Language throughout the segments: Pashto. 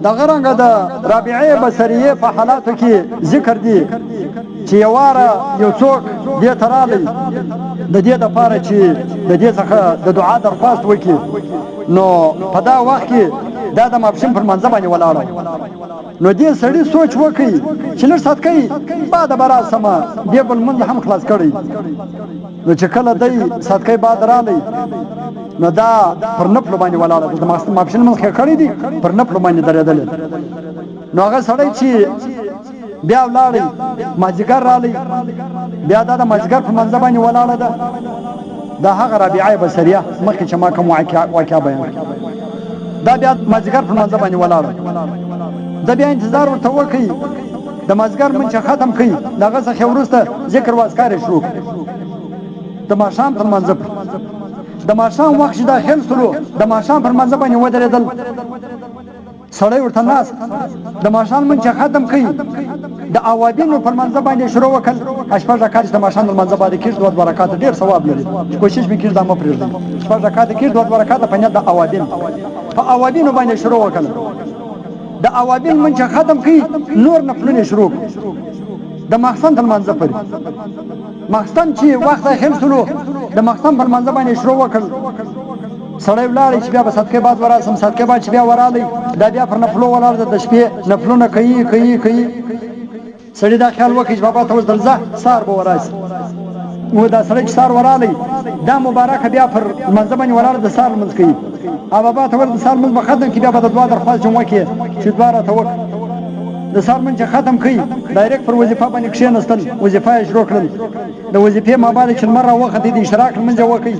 دغه رنګه د رابعه بصریه په حالاتو کې ذکر دي چې یواره یو څوک دې ته راغلی د دې دپاره چې د دې څخه د دعا درخواست وکړي نو په دا وخت کې دا د ماپښین پر منځه باندې ولاړه نو دې سړي سوچ وکړي چې لږ ساعت کوي بعد به راسمه دې بل لمونځ هم خلاص کړی نو چې کله دی ساعت کوي بعد راغلی نو دا پر نفلو باندې ولاړه د ماپښین لمونځ کړی دي پر نفلو باندې درېدلی نو هغه سړی چې بیا ولاړی مازدیګر راغلی بیا دا د مازدیګر په منځه باندې ولاړه ده دا هغه رابعه بصریه مخکې چې ما کوم واقعه بیان دا بیا مازدیګر په منځه باندې ولاړه دا بیا انتظار ورته وکړي د مازدیګر لمونځ ختم کړي د هغه څخه وروسته ذکر و اذکار یې شروع د ماښام تر لمانځه د ماښام وخت چې داخل شولو د ماښام پر لمانځه باندې ودرېدل سړی ورته ناست د ماښام لمونځ ختم کړي د اوابینو پر لمانځه باندې شروع وکړ شپږ رکعات چې د ماښام د لمانځه باندې کېږي دوه رکعاته ډېر ثواب لري کوشش مې کړي دا مه پرېږدئ شپږ رکعاته کېږي دوه رکعاته په نیت د اوابین په اوابینو باندې شروع وکړ د اوابین لمونځ ختم کړي نور نفلونه شروع د ماخستن تر لمانځه پورې ماخستن چې وخت داخل شولو د ماخستن پر لمانځه باندې شروع وکړ سړی ولاړی چې بیا به صدقې بعد وراسم صدقې بعد چې بیا ورالی دا بیا پر نفلو ولاړ ده د شپې نفلونه کوي سړي دا خیال وکړي چې بابا ته اوس درځه سهار به وراسي و دا سړی چې سهار ورالی دا مبارکه بیا پر لمانځه باندې ولاړ د سهار لمونځ کوي او بابا ته ول د سهار لمونځ به ختم کړي بیا به د دعا درخواست جمعه کې چې دعا راته وکړه د سهار لمونځ ختم کړي ډایرکټ پر وظیفه باندې کښېنستل وظیفه یې شروع کړل د وظیفې مابعد چې لمر راوختې د اشراق لمونځ یې وکړي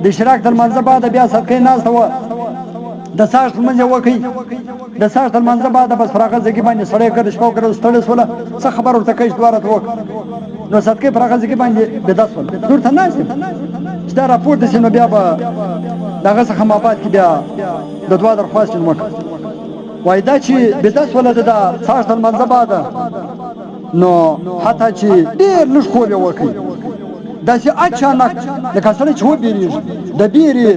د اشراق تر لمانځه بعد بیا صدقې ناسته وه د سهار لمونځ یې وکړي د سهار تر لمانځه بعد بس پر هغه ځګي باندې سړی کړ شپه وکړه ستړی شوله څه خبر ورته کوي چې دعا راته وکړه نو صدقې پر هغه ځګي باندې بېده شول زه ورته ناست یم چې دا راپورته شي نو بیا به د هغه څخه مابعد کې بیا د دعا درخواست یې وکړه وایي دا چې بېده شوله د سهار تر لمانځه بعده نو حتی چې ډېر لږ خوب یې وکړي داسې اچانک لکه سړی چې وبېرېږي د بیرې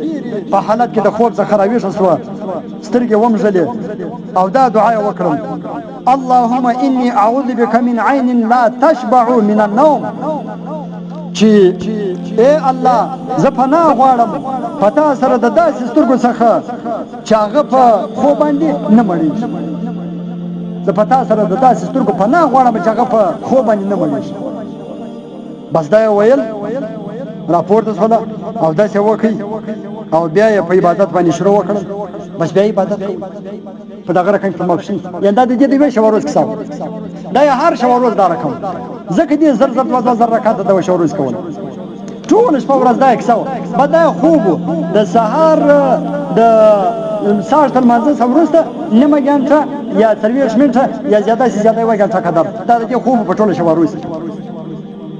په حالت کې د خوب څخه راویښه شوه سترګې ومژلې او دا دعا یې وکړل اللهم اني اعوذ بك من عين لا تشبع من النوم چې ای الله زه پناه غواړم په تا سره د داسې سترګو څخه چې هغه په خوب باندې نه مړېږي زه په تا سره د داسې سترګو پناه غواړم چې هغه په خوب باندې نه مړېږي بس دا یې ویل راپورته شوله او داسې وکړي او بیا یې په عبادت باندې شروع وکړل بس بیا عبادت په دغه رقم په ماپښین یعنې دا د دې د یوې شپه ورځ کیسه دا یې هر شپه ورځ دا رقم ځکه دې زر دوه رکعاته د شپه ورځ کول ټوله شپه ورځ دا یې کیسه وه بعد دا یې خوب و د سهار د سهار تر لمانځه څخه وروسته نیمه ګنټه یا 30 منټه یا زیاده سي زیاده 1 ګنټه قدر دا د دې خوب په ټوله شپه ورځ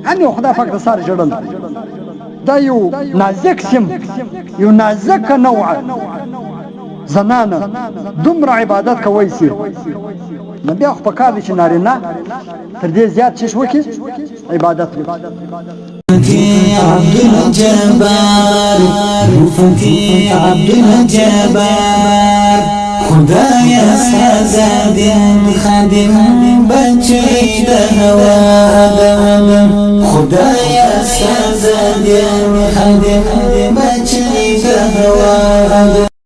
هم یو خدای پاک د سهار ژړل دا یو نازک سیم یو نازکه نوعه زنانه دومره عبادت کوی سي نو بیا خو په کار دی چې نارینه تر دې زیات چیش وکړي عبادت مفتي عبد الجبار مفتي عبد الجبار خدایا سازد خادم بچی د هوا آدم خدایا سازد خادم بچی د هوا آدم